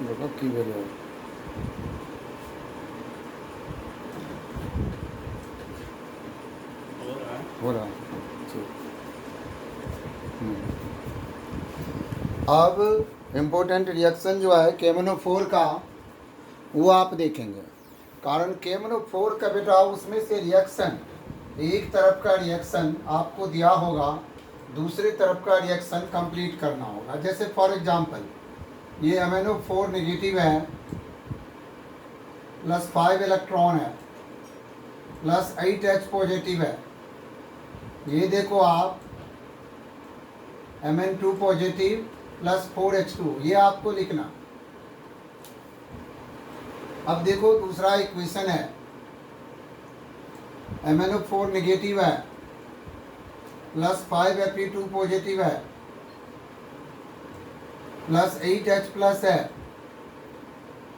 देखो की वैल्यू हो रहा है। ठीक। अब इम्पोर्टेंट रिएक्शन जो है KMnO4 का वो आप देखेंगे। कारण KMnO4 का बेटा उसमें से रिएक्शन, एक तरफ का रिएक्शन आपको दिया होगा, दूसरी तरफ का रिएक्शन कंप्लीट करना होगा। जैसे फॉर एग्जांपल ये MnO4 नेगेटिव है, +5 इलेक्ट्रॉन है, +8H पॉजिटिव है। ये देखो आप Mn2 पॉजिटिव +4H2, ये आपको लिखना। अब देखो दूसरा इक्वेशन है, MnO4 नेगेटिव है, +5Fe2 पॉजिटिव है, +8H प्लस है।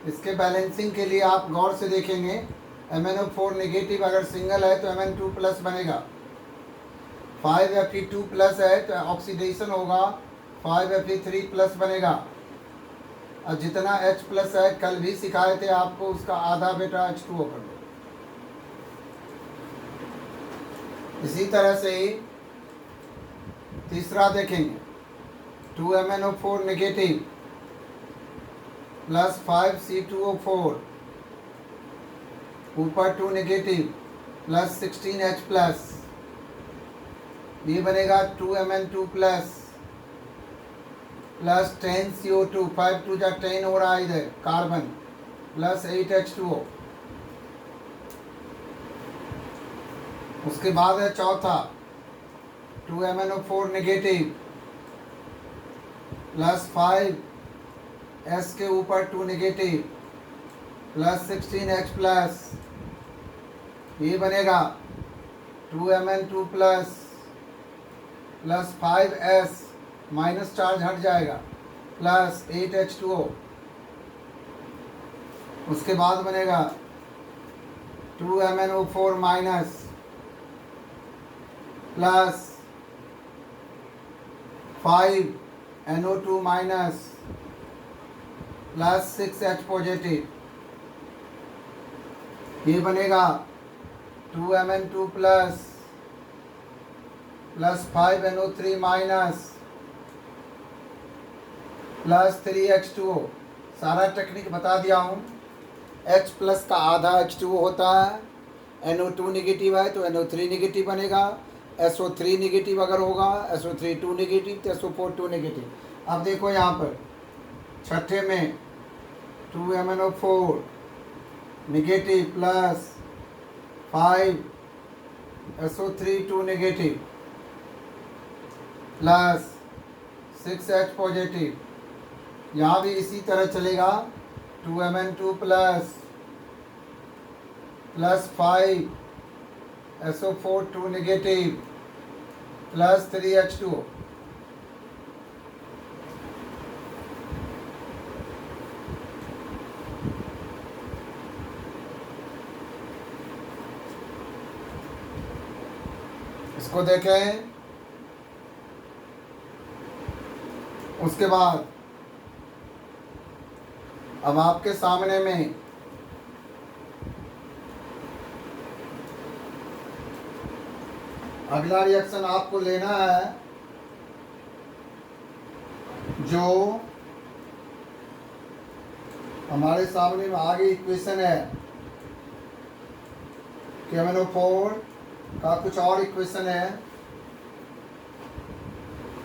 इसके बैलेंसिंग के लिए आप गौर से देखेंगे, MnO4 नेगेटिव अगर सिंगल है तो Mn2 प्लस बनेगा, 5Fe2 प्लस है तो ऑक्सीडेशन होगा, 5Fe3 प्लस बनेगा। और जितना H प्लस है कल भी सिखाए थे आपको, उसका आधा बेटा H2O कर दो। इसी तरह से ही तीसरा देखेंगे, 2MnO4 नेगेटिव +5C2O4, ऊपर 2 नेगेटिव +16H प्लस, ये बनेगा 2Mn2 प्लस +10CO2, 5 2 जा 10 हो रहा है इधर कार्बन, +8H2O। उसके बाद है चौथा, 2MnO4 नेगेटिव +5S के ऊपर 2 नेगेटिव +16H प्लस, ये बनेगा 2Mn2 plus +5S, minus charge हट जाएगा, +8H2O। उसके बाद बनेगा 2MnO4 minus +5NO2 minus +6H positive, ये बनेगा 2Mn2 plus +5NO3 minus +3H2O। सारा टेक्निक बता दिया हूँ। H प्लस का आधा H2O होता है, NO2 नेगेटिव है तो NO3 नेगेटिव बनेगा, SO3 नेगेटिव अगर होगा, SO3 2 नेगेटिव तो SO4 2 नेगेटिव। अब देखो यहाँ पर छठे में 2MnO4 negative +5SO3 2 negative +6H positive, यहाँ भी इसी तरह चलेगा, 2Mn2 plus +5SO4 2 negative +3H2O। इसको देखें। उसके बाद अब आपके सामने में अगला रिएक्शन आपको लेना है, जो हमारे सामने में आगे इक्वेशन है, KMnO4 का कुछ और इक्वेशन है।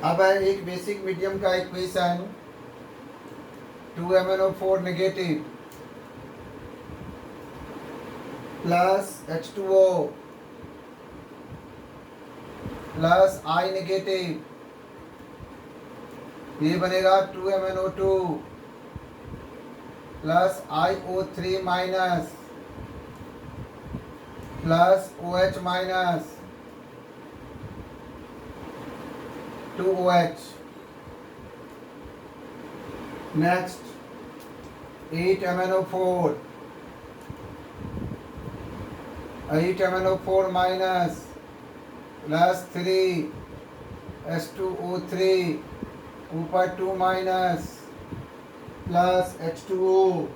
अब है एक बेसिक मीडियम का equation, 2MnO4 negative +H2O +I negative, ये बनेगा 2MnO2 +iO3 minus +OH minus 2OH। Next 8MnO4 minus +3S2O3, ऊपर 2 माइनस प्लस H2O,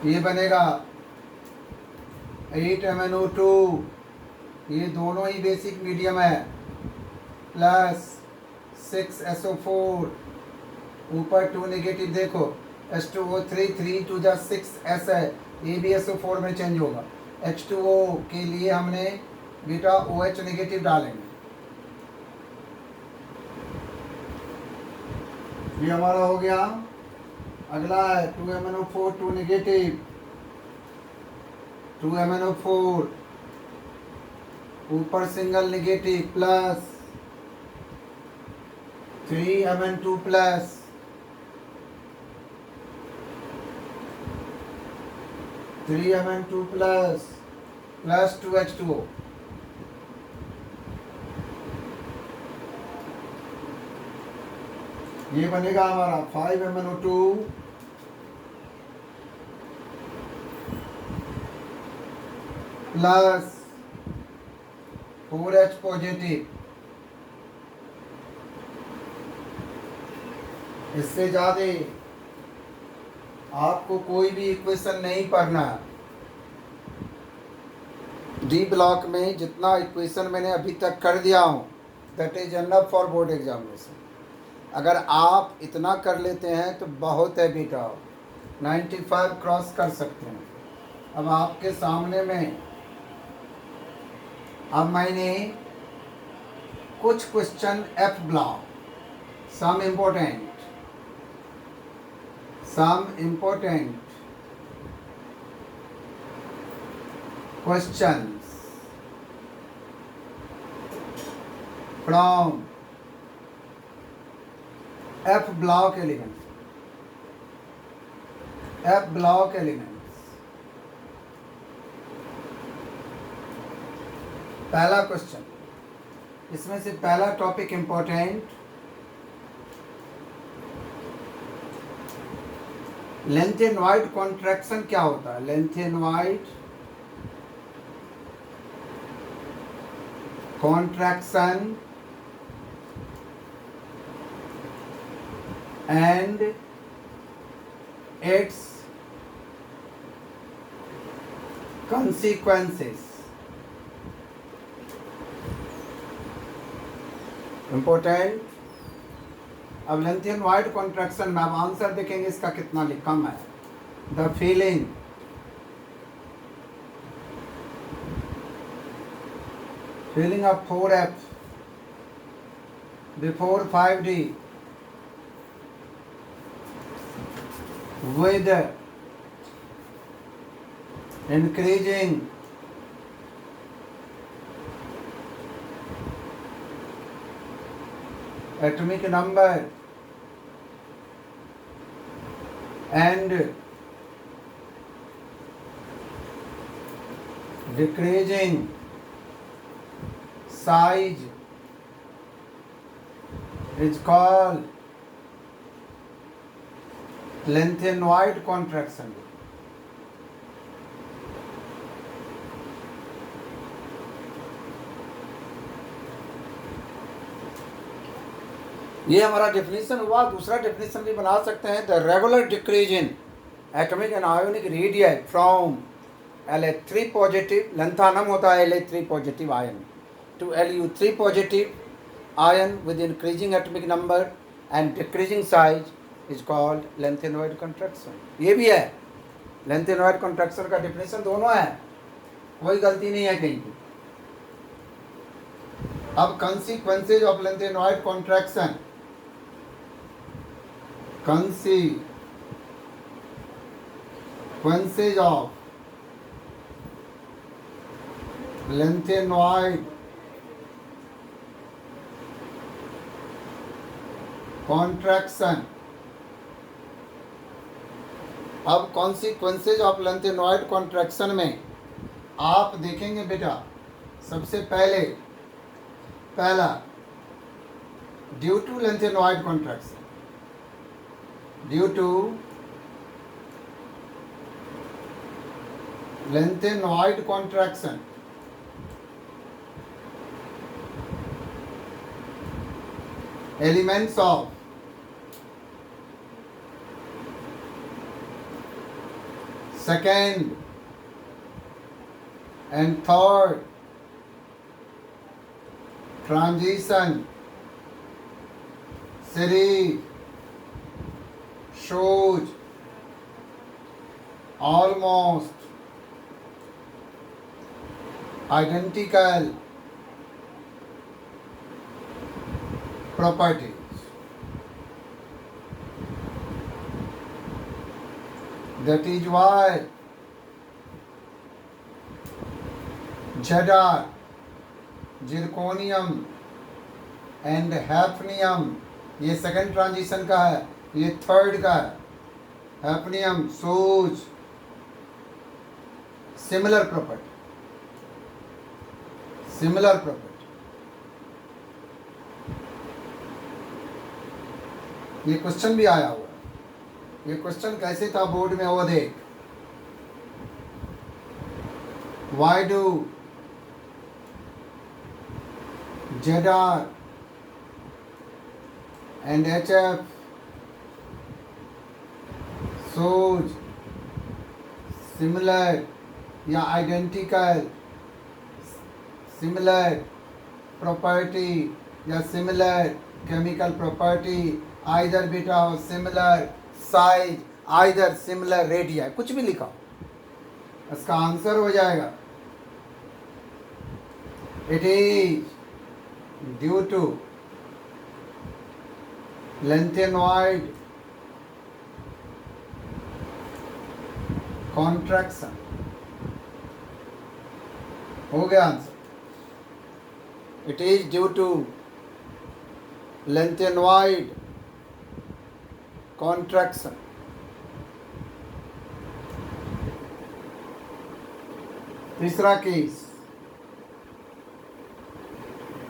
ये बनेगा 8MnO2, ये दोनों ही बेसिक मीडियम है, प्लस 6SO4, ऊपर 2 नेगेटिव देखो, H2O3 3 2 जा 6S है, ये भी SO4 में चेंज होगा। H2O के लिए हमने बेटा OH नेगेटिव डालेंगे, ये हमारा हो गया। अगला है 2MnO4 2 नेगेटिव, 2MnO4 ऊपर single negative, plus 3Mn2 plus, Mn2 plus 2H2O, ये बनेगा हमारा 5MnO2 प्लस 4H पॉजिटिव। इससे ज़्यादा आपको कोई भी इक्वेशन नहीं पढ़ना। डी ब्लॉक में जितना इक्वेशन मैंने अभी तक कर दिया हूँ, that is enough for board examination. अगर आप इतना कर लेते हैं तो बहुत है बेटा, 95 क्रॉस कर सकते हैं। अब आपके सामने में अब मैंने कुछ question F block, some important questions from F block elements. पहला क्वेश्चन, इसमें से पहला टॉपिक इंपॉर्टेंट, लेंथेनॉइड कॉन्ट्रैक्शन क्या होता है? Lanthanoid contraction and it's consequences. Important. अब लेंथेनॉइड कॉन्ट्रैक्शन में आप आंसर देखेंगे इसका कितना कम है। The feeling of 4F before 5D with increasing atomic number and decreasing size is called lanthanoid contraction. ये हमारा डेफिनेशन हुआ। दूसरा डेफिनेशन भी बना सकते हैं, the regular decrease in atomic and ionic radii from La3 positive, lanthanum होता है La3 positive ion, to Lu3 positive ion with increasing atomic number and decreasing size is called lanthanoid contraction. ये भी है, lanthanoid contraction का definition दोनों है, कोई गलती नहीं है कहीं की। अब consequences of lengthenoid contraction, consequences of lengthenoid contraction। अब consequences of lengthenoid contraction में आप देखेंगे बेटा, सबसे पहला due to lanthanoid contraction, due to lanthanoid contraction elements of second and third transition series shows almost identical properties. That is why Jada, zirconium and hafnium, ये second transition का है, ये थर्ड का है. Hafnium shows similar property. ये question भी आया हुआ है. ये क्वेश्चन कैसे था बोर्ड में वो देख. Why do Zr and HF shows similar या identical similar property या similar chemical property, either beta or similar size, either similar radii, कुछ भी लिखा इसका आंसर हो जाएगा. It is due to lengthenoid contraction. हो गया answer. It is due to lengthenoid contraction. तीसरा केस.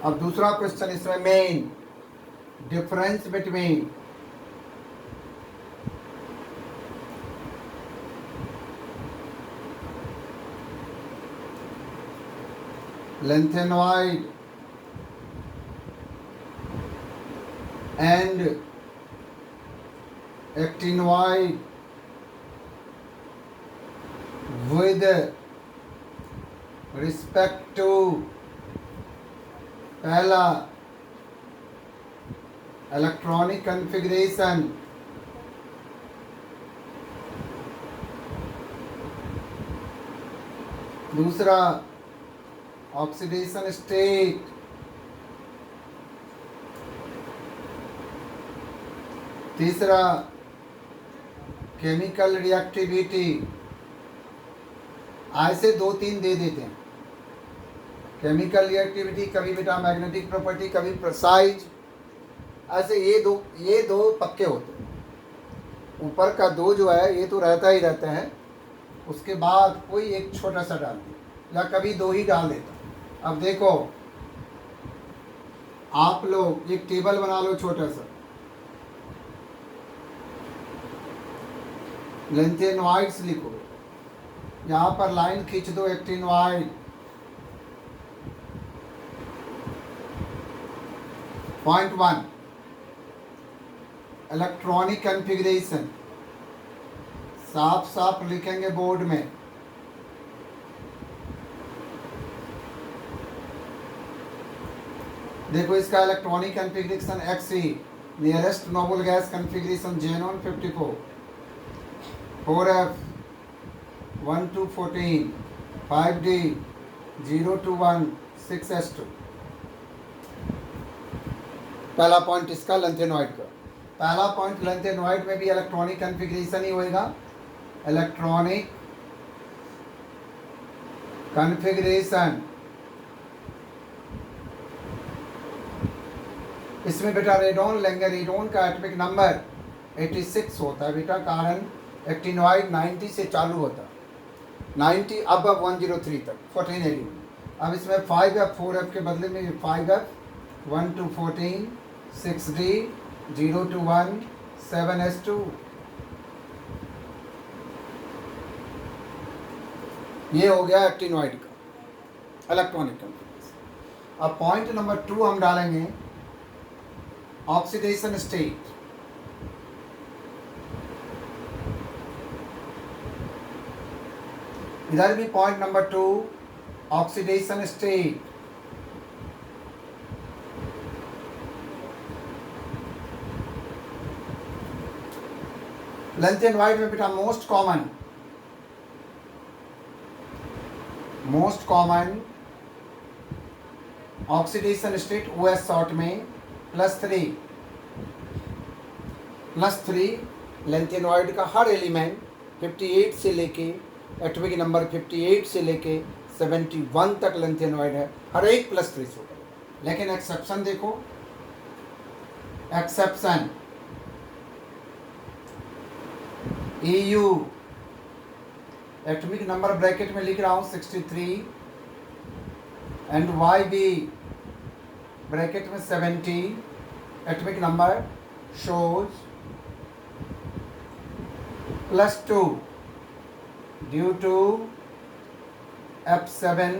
अब दूसरा क्वेश्चन इसमें main difference between lengthenoid and actinoid with respect to पहला इलेक्ट्रॉनिक कॉन्फ़िगरेशन, दूसरा ऑक्सीडेशन स्टेट, तीसरा केमिकल रिएक्टिविटी. ऐसे 2-3 दे देते हैं. केमिकल रिएक्टिविटी, कभी बेटा मैग्नेटिक प्रॉपर्टी, कभी प्रेसाइज. ऐसे ये दो पक्के होते हैं. ऊपर का 2 जो है ये तो रहता ही रहता है. उसके बाद कोई एक छोटा सा डाल दे या कभी 2 ही डाल देता. अब देखो आप लोग एक टेबल बना लो छोटा सा. लेंथेनॉइड्स लिखो, यहाँ पर लाइन खींच दो. Actinoid, point 1 electronic configuration. साफ साफ लिखेंगे बोर्ड में. देखो इसका electronic configuration Xe, nearest noble gas configuration Xenon 54, 4F 1 to 14, 5D 0 to 1, 6s2. पहला पॉइंट इसका लेंथेनॉइड का. पहला पॉइंट लेंथेनॉइड में भी इलेक्ट्रॉनिक कॉन्फ़िगरेशन ही होएगा. इलेक्ट्रॉनिक कॉन्फ़िगरेशन, इसमें बेटा रेडोन लेंगे. रेडोन का एटॉमिक नंबर 86 होता है बेटा, कारण एक्टिनॉइड 90 से चालू होता है. 90 अब 103 तक 1480. अब इसमें 5F 4F के बदले में 5F 1 to 14, 6D 0 to 1, 7s2. ये हो गया एक्टिनॉइड का इलेक्ट्रॉनिक कॉन्फ़िगरेशन. अब पॉइंट नंबर 2 हम डालेंगे oxidation state. इधर भी point number 2 oxidation state. Lanthanoid में बेटा most common oxidation state OS short में +3 लेंथियन वाइट का हर एलिमेंट 58 से लेके एटॉमिक नंबर 58 से लेके 71 तक लेंथियन वाइड है, हर एक +3 शो करेगा. लेकिन एक्सेप्शन देखो, exception EU atomic number bracket में लिख रहा हूँ 63 एंड YB ब्रैकेट में 70 atomic number shows +2 due to F7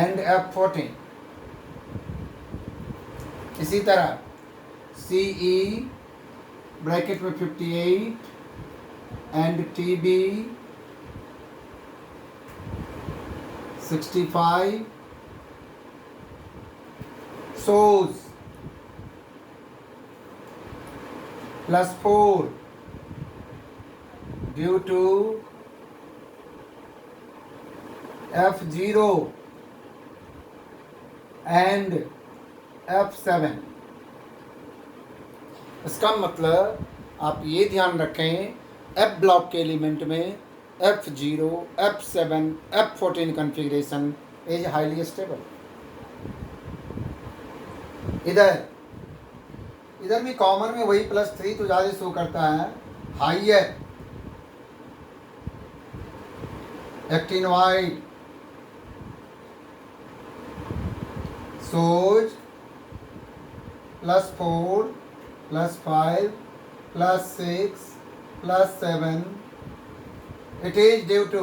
and F14. इसी तरह CE ब्रैकेट में 58 and TB 65 shows +4 due to F0 and F7. इसका मतलब आप ये ध्यान रखें, F ब्लॉक के एलिमेंट में F0, F7, F14 configuration is highly stable. इधर भी कॉमन में वही +3 तो ज़्यादा शो करता है. Higher actinoid shows +4 +5 +6 +7. It is due to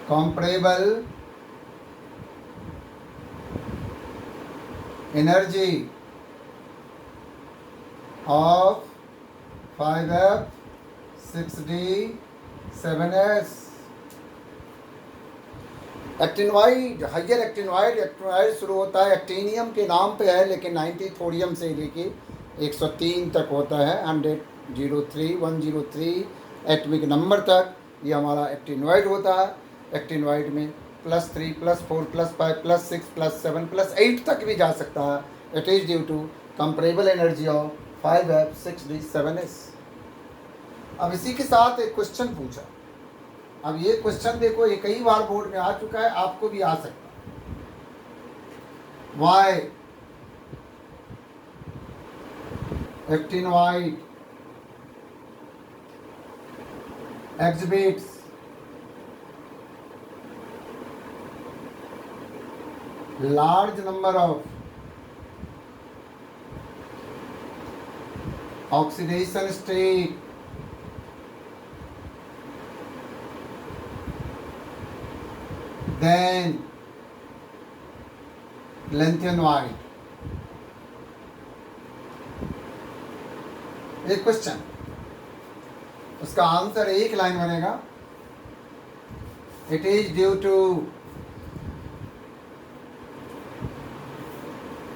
comparable energy of 5F 6D 7S. Actinoid higher actinoid शुरू होता है एक्टिनियम के नाम पे है, लेकिन 90 थोडियम से लेके 103 तक होता है. 103 एटॉमिक नंबर तक ये हमारा एक्टिनोइड होता है. एक्टिनोइड में +3 +4 +5 +6 +7 +8 तक भी जा सकता है. It is due to comparable energy of 5F 6D 7S. अब इसी के साथ एक क्वेश्चन पूछा. अब ये क्वेश्चन देखो, ये कई बार बोर्ड में आ चुका है, आपको भी आ सकता है. Why actinoid exhibits large number of oxidation state than lanthanum oil. एक क्वेश्चन, उसका आंसर एक लाइन बनेगा. It is due to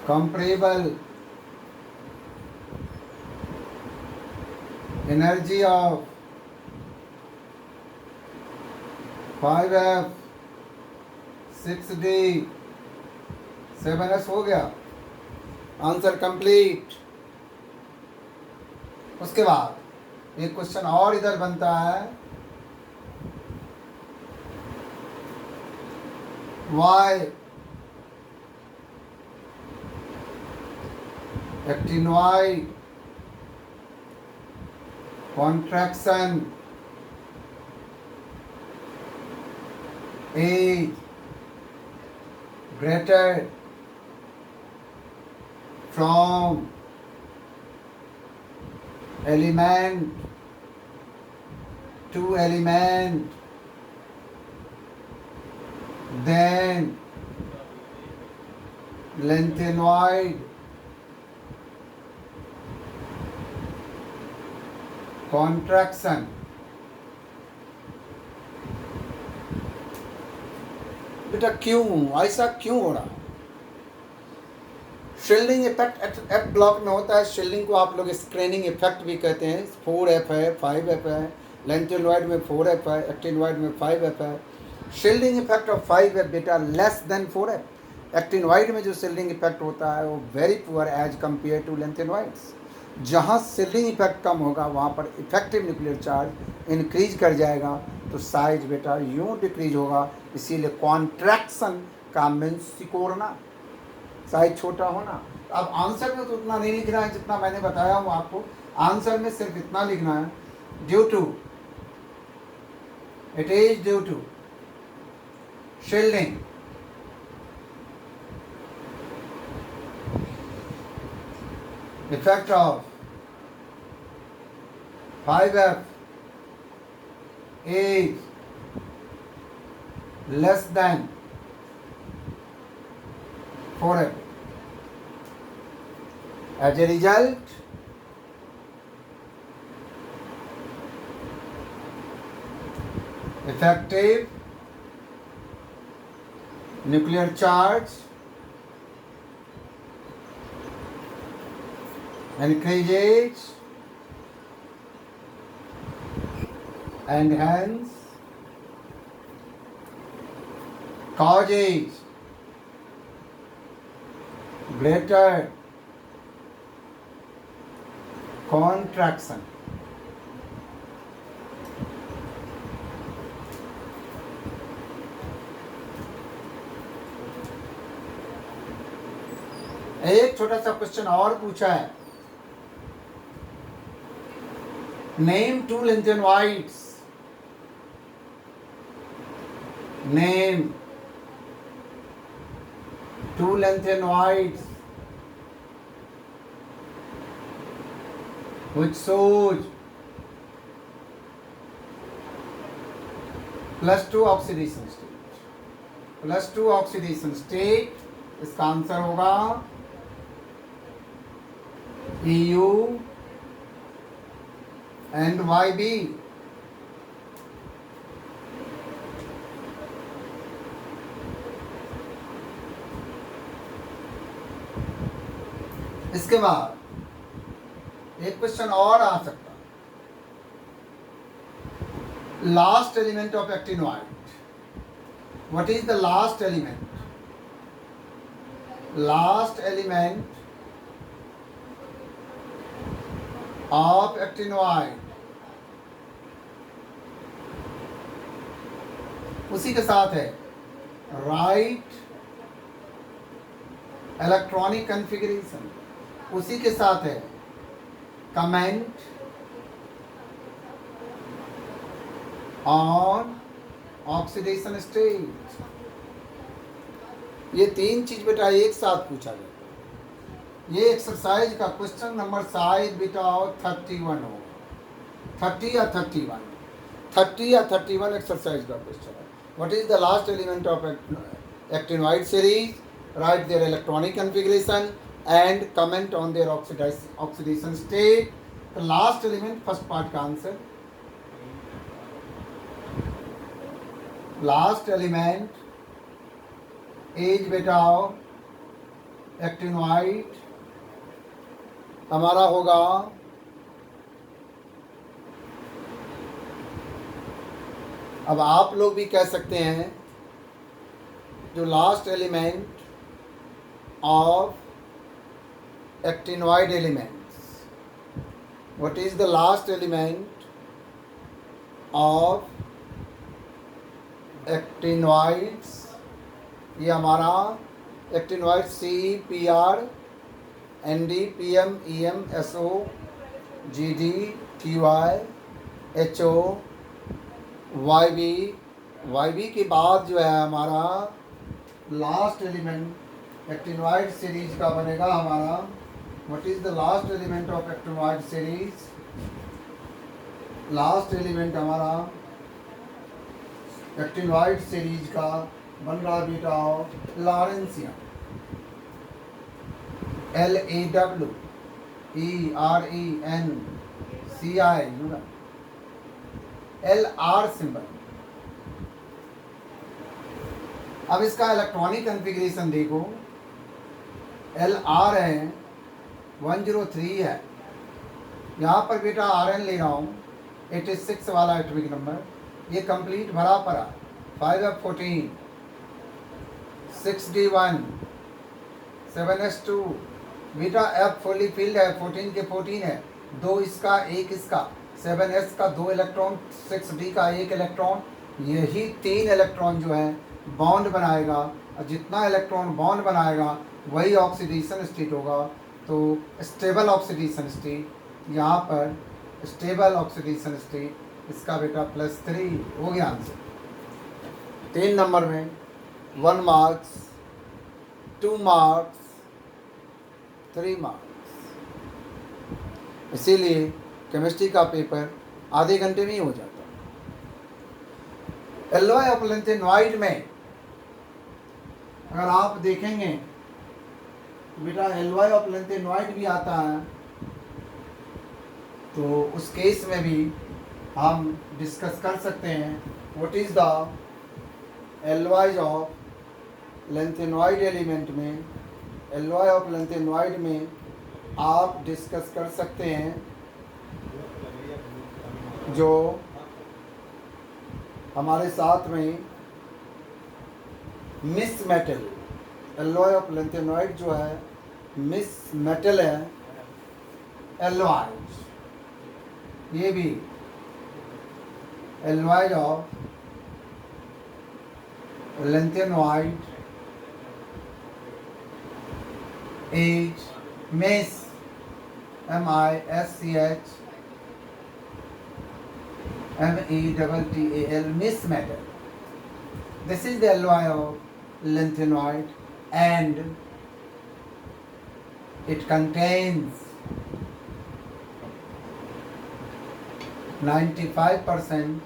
comparable energy of 5F 6D 7S. हो गया आंसर कंप्लीट. उसके बाद एक क्वेश्चन और इधर बनता है. Why actinoid contraction is greater from element to element than lengthenoid contraction. बेटा क्यों ऐसा क्यों हो रहा है? शिल्डिंग इफेक्ट एफ ब्लॉक में होता है। शिल्डिंग को आप लोग स्क्रीनिंग इफेक्ट भी कहते हैं। 4F है, 5F है, लेंथेनॉइड में 4F है, एक्टिनॉइड में 5F है। शिल्डिंग इफेक्ट ऑफ 5F बेटा लेस देन 4F। एक्टिनॉइड में जो शिल्डिंग इफेक्ट होता है वो very poor as compare to lanthanoids. जहाँ शिल्डिंग इफेक्ट कम होगा वहाँ पर इफेक्टिव न्यूक्लियर चार्ज इंक्रीज कर जाएगा, तो साइज बेटा यूँ डिक्रीज होगा। इसीलिए कॉन्ट्रैक्शन का मीन्स सिकोड़ना, साइज छोटा होना। अब आंसर में तो उतना नहीं लिखना है जितना मैंने बताया हूँ आपको। आंसर में सिर्फ इतना लिखना है, due to it is due to shielding effect of 5F is less than 4F. As a result, effective nuclear charge increases and hence causes greater contraction. एक छोटा सा क्वेश्चन और पूछा है, name two lanthanoids, name two lanthanoids which shows +2 oxidation state, +2 oxidation state। इसका answer होगा EU and YB। इसके बाद एक क्वेश्चन और आ सकता है, last element of actinoid, what is the last element? Last element of actinoid, उसी के साथ है राइट इलेक्ट्रॉनिक कॉन्फ़िगरेशन, उसी के साथ है कमेंट ऑन ऑक्सीडेशन स्टेट। ये तीन चीज बेटा एक साथ पूछा गया। ये एक्सरसाइज का क्वेश्चन नंबर शायद बेटा 31 हो, 30 या 31, 30 या 31 एक्सरसाइज का क्वेश्चन है। What is the last element of actinoid series? Write their electronic configuration and comment on their oxidation state। the last element, first part का आंसर, last element is बेटा actinoid हमारा होगा अब आप लोग भी कह सकते हैं जो last element of actinoid elements, what is the last element of actinoids? ये हमारा actinoid CPR ND PM EM SO GD TY HO YB के बाद जो है हमारा लास्ट एलिमेंट एक्टिनॉइड सीरीज का बनेगा हमारा। What is the last element of actinoid series? Last element हमारा एक्टिनॉइड सीरीज का बन रहा बेटा लॉरेंसियम। LAWERENCI LR symbol. अब इसका इलेक्ट्रॉनिक कॉन्फ़िगरेशन देखो, LR है 103 है, यहाँ पर बेटा RN ले रहा हूँ 86 वाला एटॉमिक नंबर, ये कंप्लीट भरा पड़ा 5F14 6D1 7S2 बेटा F फुली फील्ड है, 14 के 14 है, 2 इसका 1 इसका, 7S का 2 इलेक्ट्रॉन, 6D का 1 इलेक्ट्रॉन, यही 3 इलेक्ट्रॉन जो है बॉन्ड बनाएगा, और जितना इलेक्ट्रॉन बॉन्ड बनाएगा वही ऑक्सीडेशन स्टेट होगा। तो स्टेबल ऑक्सीडेशन स्टेट, यहाँ पर स्टेबल ऑक्सीडेशन स्टेट, इसका बेटा +3 हो गया आंसर। 3 नंबर में 1 मार्क्स, 2 मार्क्स, 3 मार्क्स। इसीलिए केमिस्ट्री का पेपर आधे घंटे में ही हो जाता है। एलॉय ऑफ लेंथेनॉइड में अगर आप देखेंगे बेटा एलॉय ऑफ लेंथेनॉइड भी आता है, तो उस केस में भी हम डिस्कस कर सकते हैं what is the alloys of lanthanoid element में। एलॉय ऑफ लेंथेनॉइड में आप डिस्कस कर सकते हैं जो हमारे साथ में misch metal, alloy of lanthanoid जो है मिस मेटल है एलॉयज, ये भी alloys of lanthanoid is MESH, MISCH METTAL, miss metal. This is the alloy of lanthanoid and it contains 95%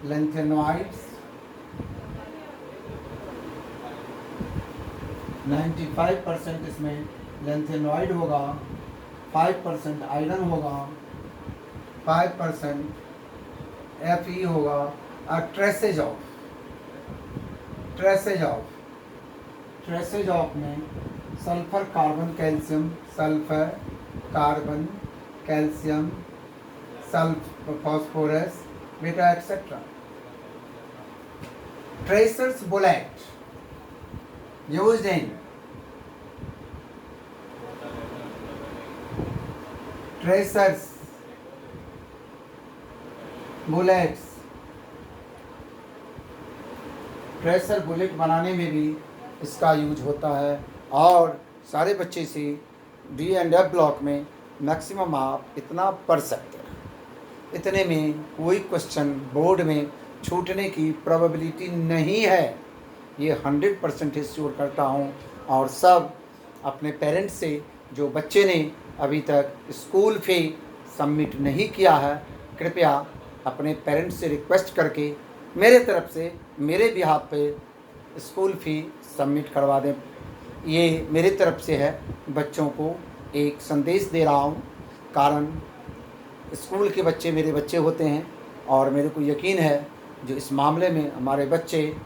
lanthanoids, 95% इसमें लेंथेनॉइड होगा, 5% आयरन होगा, 5% Fe होगा, और ट्रेसेज ऑफ में sulphur carbon calcium, sulphur carbon calcium, phosphorus बेटा etcetera. Tracers bullet used in tracers, bullets, tracer bullet बनाने में भी इसका यूज होता है। और सारे बच्चे से D&F ब्लॉक में मैक्सिमम आप इतना पढ़ सकते हैं, इतने में कोई क्वेश्चन बोर्ड में छूटने की प्रोबेबिलिटी नहीं है, ये 100% श्योर करता हूँ। और सब अपने पेरेंट्स से, जो बच्चे ने अभी तक स्कूल फ़ी सबमिट नहीं किया है, कृपया अपने पेरेंट्स से रिक्वेस्ट करके मेरे तरफ से, मेरे बिहाफ पे स्कूल फ़ी सबमिट करवा दें। ये मेरे तरफ से है, बच्चों को एक संदेश दे रहा हूँ, कारण स्कूल के बच्चे मेरे बच्चे होते हैं और मेरे को यकीन है जो इस मामले में हमारे बच्चे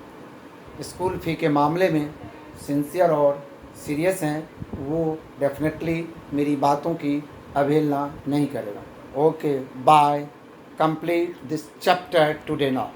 स्कूल फ़ी के मामले में सिंसियर और सीरियस हैं, वो डेफिनेटली मेरी बातों की अवहेलना नहीं करेगा। Okay bye, complete this chapter today now.